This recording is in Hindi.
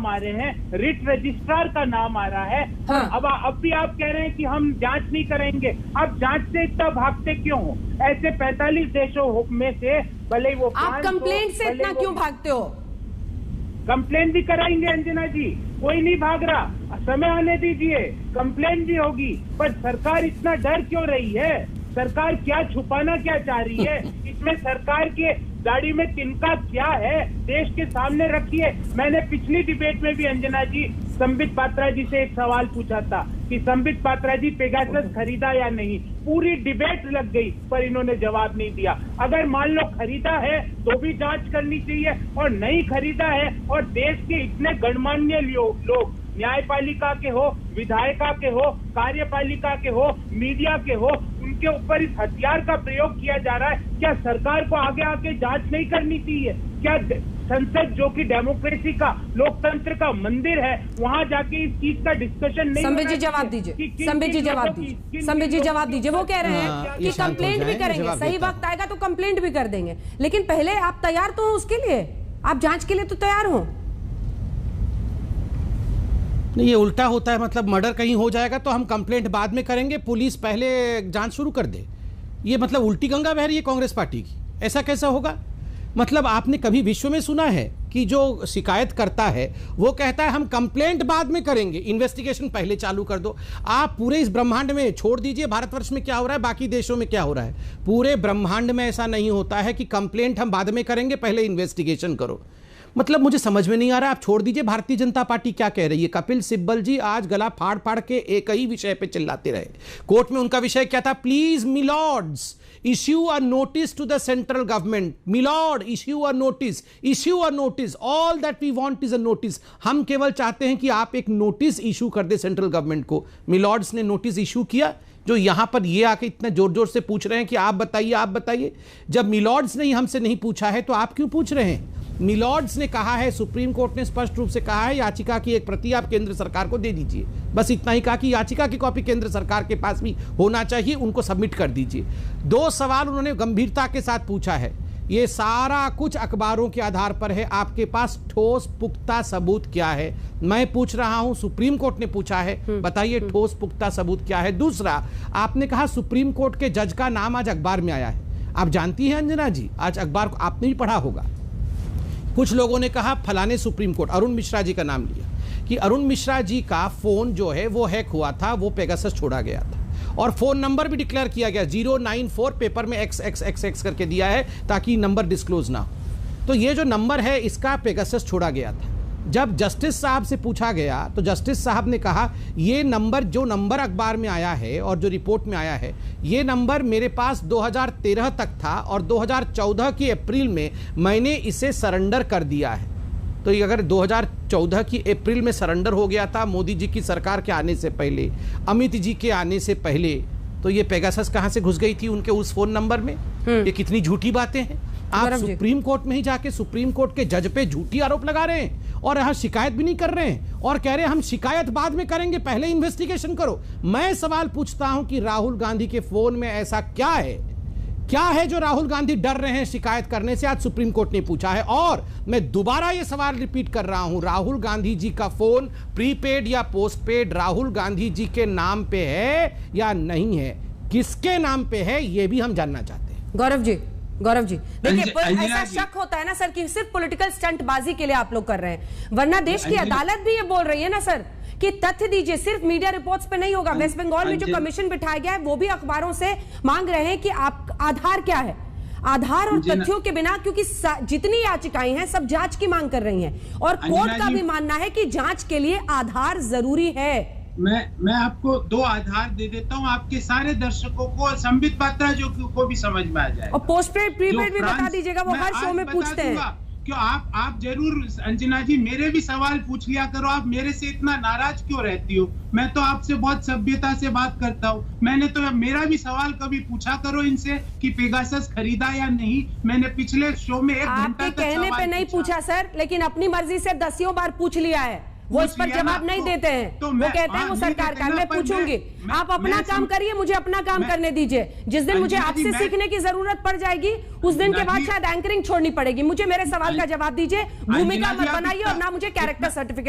आ रहे हैं, रिट रजिस्ट्रार का नाम आ रहा है। हाँ। अब भी आप कह रहे हैं कि हम जांच नहीं करेंगे। आप जांच से इतना भागते क्यों हो? ऐसे 45 देशों में से भले वो आप कंप्लेंट से इतना क्यों भागते हो? कंप्लेंट भी कराएंगे अंजना जी, कोई नहीं भाग रहा, समय आने दीजिए, कंप्लेंट भी होगी। पर सरकार इतना डर क्यों रही है? सरकार क्या छुपाना क्या चाह रही है? इसमें सरकार के गाड़ी में तिनका क्या है? देश के सामने रखिए। मैंने पिछली डिबेट में भी अंजना जी संबित पात्रा जी से एक सवाल पूछा था कि संबित पात्रा जी पेगासस खरीदा या नहीं। पूरी डिबेट लग गई पर इन्होंने जवाब नहीं दिया। अगर मान लो खरीदा है तो भी जांच करनी चाहिए, और नहीं खरीदा है और देश के इतने गणमान्य लोग, न्यायपालिका के हो, विधायिका के हो, कार्यपालिका के हो, मीडिया के हो, उनके ऊपर इस हथियार का प्रयोग किया जा रहा है। क्या सरकार को आगे आके जांच नहीं करनी चाहिए? क्या संसद जो कि डेमोक्रेसी का, लोकतंत्र का मंदिर है, वहां जाके इस चीज का डिस्कशन नहीं? संबित जी जवाब दीजिए, संबित जी जवाब दीजिए, संबित जी जवाब दीजिए। वो कह रहे हैं कि कंप्लेंट भी करेंगे, सही वक्त आएगा तो कंप्लेंट भी कर देंगे, लेकिन पहले आप तैयार तो हो उसके लिए, आप जांच के लिए तो तैयार हो। नहीं, ये उल्टा होता है। मतलब मर्डर कहीं हो जाएगा तो हम कंप्लेंट बाद में करेंगे, पुलिस पहले जांच शुरू कर दे। ये मतलब उल्टी गंगा बह रही है कांग्रेस पार्टी की। ऐसा कैसा होगा? मतलब आपने कभी विश्व में सुना है कि जो शिकायत करता है वो कहता है हम कंप्लेंट बाद में करेंगे, इन्वेस्टिगेशन पहले चालू कर दो? आप पूरे इस ब्रह्मांड में छोड़ दीजिए भारतवर्ष में क्या हो रहा है, बाकी देशों में क्या हो रहा है, पूरे ब्रह्मांड में ऐसा नहीं होता है कि कंप्लेंट हम बाद में करेंगे, पहले इन्वेस्टिगेशन करो। मतलब मुझे समझ में नहीं आ रहा। आप छोड़ दीजिए भारतीय जनता पार्टी क्या कह रही है। कपिल सिब्बल जी आज गला फाड़ फाड़ के एक ही विषय पे चिल्लाते रहे। कोर्ट में उनका विषय क्या था? Please milords issue a notice to the central government. Milord issue a notice, issue a notice, all that we want is a notice. हम केवल चाहते हैं कि आप एक नोटिस इशू कर दे सेंट्रल गवर्नमेंट को। मिलॉर्ड्स ने नोटिस इशू किया। जो यहां पर ये आके इतना जोर जोर से पूछ रहे हैं कि आप बताइए, आप बताइए। जब मिलॉर्ड्स ने हमसे नहीं पूछा है तो आप क्यों पूछ रहे हैं? मिलॉर्ड्स ने कहा है, सुप्रीम कोर्ट ने स्पष्ट रूप से कहा है, याचिका की एक प्रति आप केंद्र सरकार को दे दीजिए। बस इतना ही कहा कि याचिका की कॉपी केंद्र सरकार के पास भी होना चाहिए, उनको सबमिट कर दीजिए। 2 सवाल उन्होंने गंभीरता के साथ पूछा है। ये सारा कुछ अखबारों के आधार पर है। आपके पास ठोस पुख्ता सबूत क्या है? मैं पूछ रहा हूं, सुप्रीम कोर्ट ने पूछा है, बताइए ठोस पुख्ता सबूत क्या है? दूसरा, आपने कहा सुप्रीम कोर्ट के जज का नाम आज अखबार में आया है। आप जानती हैं अंजना जी, आज अखबार को आपने भी पढ़ा होगा। कुछ लोगों ने कहा फलाने सुप्रीम कोर्ट, अरुण मिश्रा जी का नाम लिया कि अरुण मिश्रा जी का फोन जो है वो हैक हुआ था, वो पेगासस छोड़ा गया था, और फोन नंबर भी डिक्लेयर किया गया 094, पेपर में XXXX करके दिया है ताकि नंबर डिस्क्लोज ना हो। तो ये जो नंबर है इसका पेगासस छोड़ा गया था। जब जस्टिस साहब से पूछा गया तो जस्टिस साहब ने कहा ये नंबर, जो नंबर अखबार में आया है और जो रिपोर्ट में आया है, ये नंबर मेरे पास 2013 तक था और 2014 की अप्रैल में मैंने इसे सरेंडर कर दिया है। तो ये अगर 2014 की अप्रैल में सरेंडर हो गया था, मोदी जी की सरकार के आने से पहले, अमित जी के आने से पहले, तो ये पेगासस कहां से घुस गई थी उनके उस फोन नंबर में? ये कितनी झूठी बातें हैं। आप सुप्रीम कोर्ट में ही जाके सुप्रीम कोर्ट के जज पे झूठी आरोप लगा रहे हैं और यहाँ शिकायत भी नहीं कर रहे हैं और कह रहे हैं हम शिकायत बाद में करेंगे, पहले इन्वेस्टिगेशन करो। मैं सवाल पूछता हूं कि राहुल गांधी के फोन में ऐसा क्या है जो राहुल गांधी डर रहे हैं शिकायत करने से? आज सुप्रीम कोर्ट ने पूछा है। और मैं दोबारा ये सवाल रिपीट कर रहा हूं, राहुल गांधी जी का फोन प्रीपेड या पोस्टपेड राहुल गांधी जी के नाम पे है या नहीं है? किसके नाम पे है ये भी हम जानना चाहते हैं। गौरव जी देखिए, ऐसा शक होता है ना सर कि सिर्फ पॉलिटिकल स्टंटबाजी के लिए आप लोग कर रहे हैं, वरना देश की अदालत भी ये बोल रही है ना सर कि तथ्य दीजिए, सिर्फ मीडिया रिपोर्ट्स पे नहीं होगा। वेस्ट बंगाल में जो कमीशन बिठाया गया है वो भी अखबारों से मांग रहे हैं कि आप आधार क्या है, आधार और तथ्यों के बिना, क्योंकि जितनी याचिकाएं हैं सब जांच की मांग कर रही हैं और कोर्ट का भी मानना है कि जांच के लिए आधार जरूरी है। मैं आपको 2 आधार दे देता हूं, आपके सारे दर्शकों को, संबित पात्रा जो को भी समझ में आ जाए। और पोस्टपेड प्रीपेड भी बता दीजिएगा, वो हर शो में पूछते हैं। क्यों आप जरूर अंजना जी मेरे भी सवाल पूछ लिया करो। आप मेरे से इतना नाराज क्यों रहती हो? मैं तो आपसे बहुत सभ्यता से बात करता हूँ। मैंने तो मेरा भी सवाल कभी पूछा करो इनसे कि पेगासस खरीदा या नहीं। मैंने पिछले शो में 1 घंटा आपके कहने पे नहीं पूछा सर, लेकिन अपनी मर्जी से 10 बार पूछ लिया है। वो इस पर जवाब नहीं देते हैं। वो कहते हैं वो सरकार का। मैं पूछूंगी, आप अपना काम करिए, मुझे अपना काम करने दीजिए। जिस दिन मुझे आपसे सीखने की जरूरत पड़ जाएगी उस दिन के बाद शायद एंकरिंग छोड़नी पड़ेगी। मुझे मेरे सवाल का जवाब दीजिए, भूमिका मत बनाइए और ना मुझे कैरेक्टर सर्टिफिकेट